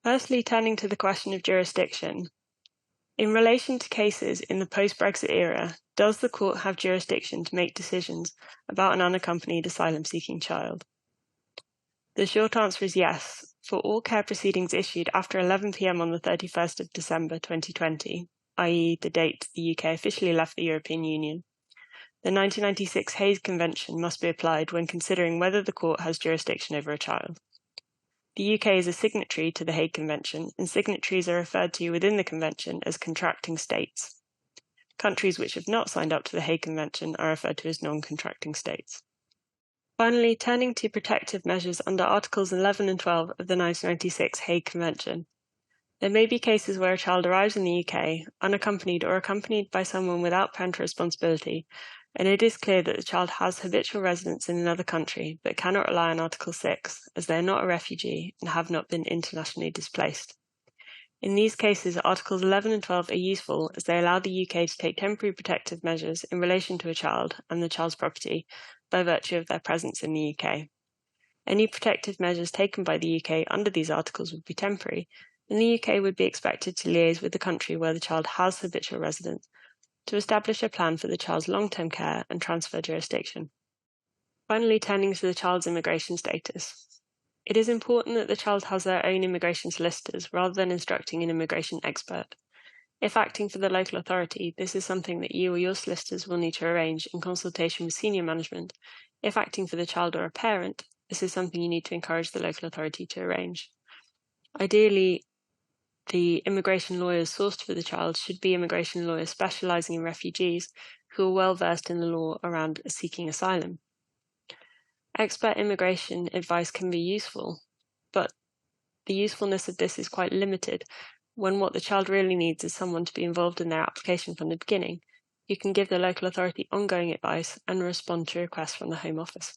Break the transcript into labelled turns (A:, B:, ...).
A: Firstly, turning to the question of jurisdiction. In relation to cases in the post-Brexit era, does the court have jurisdiction to make decisions about an unaccompanied asylum-seeking child? The short answer is yes, for all care proceedings issued after 11 p.m. on the 31st of December 2020, i.e. the date the UK officially left the European Union. The 1996 Hague Convention must be applied when considering whether the court has jurisdiction over a child. The UK is a signatory to the Hague Convention, and signatories are referred to within the Convention as contracting states. Countries which have not signed up to the Hague Convention are referred to as non-contracting states. Finally, turning to protective measures under Articles 11 and 12 of the 1996 Hague Convention. There may be cases where a child arrives in the UK, unaccompanied or accompanied by someone without parental responsibility, and it is clear that the child has habitual residence in another country but cannot rely on Article 6, as they are not a refugee and have not been internationally displaced. In these cases, Articles 11 and 12 are useful as they allow the UK to take temporary protective measures in relation to a child and the child's property by virtue of their presence in the UK. Any protective measures taken by the UK under these articles would be temporary, and the UK would be expected to liaise with the country where the child has habitual residence to establish a plan for the child's long-term care and transfer jurisdiction. Finally, turning to the child's immigration status. It is important that the child has their own immigration solicitors rather than instructing an immigration expert. If acting for the local authority, this is something that you or your solicitors will need to arrange in consultation with senior management. If acting for the child or a parent, this is something you need to encourage the local authority to arrange. Ideally, the immigration lawyers sourced for the child should be immigration lawyers specialising in refugees who are well versed in the law around seeking asylum. Expert immigration advice can be useful, but the usefulness of this is quite limited when what the child really needs is someone to be involved in their application from the beginning. You can give the local authority ongoing advice and respond to requests from the Home Office.